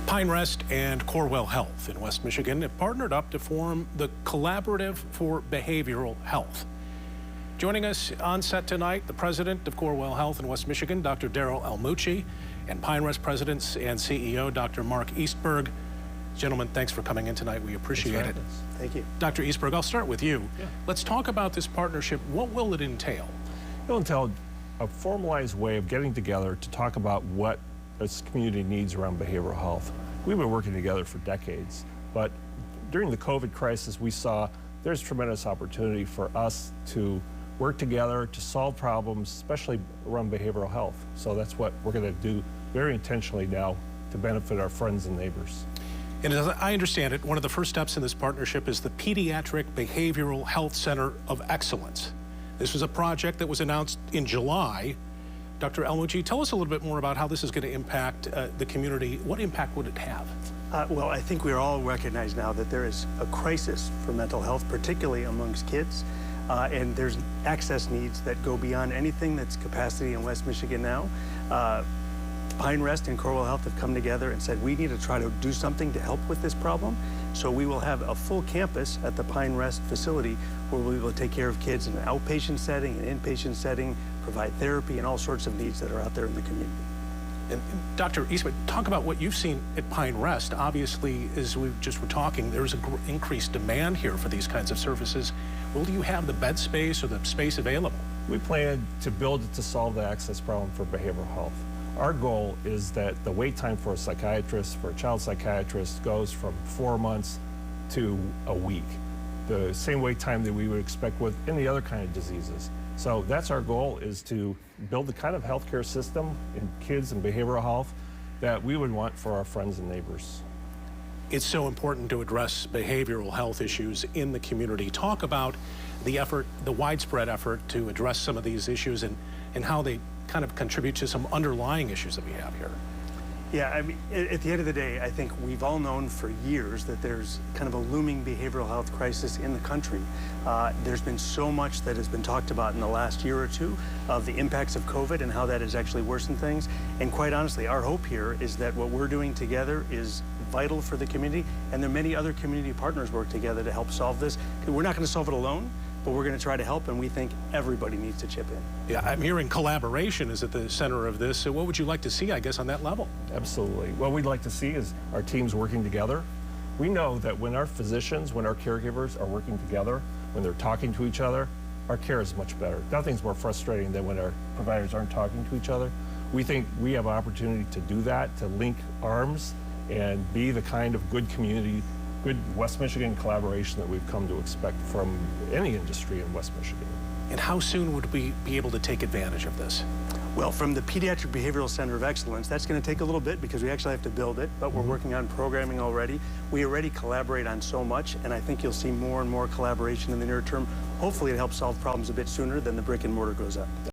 Pine Rest and Corewell Health in West Michigan have partnered up to form the Collaborative for Behavioral Health. Joining us on set tonight, the president of Corewell Health in West Michigan, Dr. Daryl Almucci, and Pine Rest president and CEO, Dr. Mark Eastberg. Gentlemen, thanks for coming in tonight. We appreciate it. Thank you. Dr. Eastberg, I'll start with you. Yeah. Let's talk about this partnership. What will it entail? It'll entail a formalized way of getting together to talk about what this community needs around behavioral health. We've been working together for decades, but during the COVID crisis, we saw there's tremendous opportunity for us to work together to solve problems, especially around behavioral health. So that's what we're going to do very intentionally now to benefit our friends and neighbors. And as I understand it, one of the first steps in this partnership is the Pediatric Behavioral Health Center of Excellence. This was a project that was announced in July. Dr. Almucci, tell us a little bit more about how this is going to impact the community. What impact would it have? Well, I think we all recognize now that there is a crisis for mental health, particularly amongst kids. And there's access needs that go beyond anything that's capacity in West Michigan now. Pine Rest and Corewell Health have come together and said we need to try to do something to help with this problem. So we will have a full campus at the Pine Rest facility where we will take care of kids in an outpatient setting, an inpatient setting, provide therapy and all sorts of needs that are out there in the community. And Dr. Eastberg, talk about what you've seen at Pine Rest. Obviously, as we just were talking, there's an increased demand here for these kinds of services. Will you have the bed space or the space available? We plan to build it to solve the access problem for behavioral health. Our goal is that the wait time for a psychiatrist, for a child psychiatrist, goes from 4 months to a week. The same wait time that we would expect with any other kind of diseases. So that's our goal, is to build the kind of healthcare system in kids and behavioral health that we would want for our friends and neighbors. It's so important to address behavioral health issues in the community. Talk about the effort, the widespread effort to address some of these issues and how they kind of contribute to some underlying issues that we have here. Yeah, I mean, at the end of the day, I think we've all known for years that there's kind of a looming behavioral health crisis in the country. There's been so much that has been talked about in the last year or two of the impacts of COVID and how that has actually worsened things. And quite honestly, our hope here is that what we're doing together is vital for the community, and there are many other community partners work together to help solve this. We're not going to solve it alone, but we're going to try to help, and we think everybody needs to chip in. Yeah, I'm hearing collaboration is at the center of this. So what would you like to see, I guess, on that level? Absolutely. What we'd like to see is our teams working together. We know that when our physicians, when our caregivers are working together, when they're talking to each other, our care is much better. Nothing's more frustrating than when our providers aren't talking to each other. We think we have an opportunity to do that, to link arms and be the kind of good community, good West Michigan collaboration that we've come to expect from any industry in West Michigan. And how soon would we be able to take advantage of this? Well, from the Pediatric Behavioral Center of Excellence, that's going to take a little bit because we actually have to build it, but we're working on programming already. We already collaborate on so much, and I think you'll see more and more collaboration in the near term. Hopefully it helps solve problems a bit sooner than the brick and mortar goes up.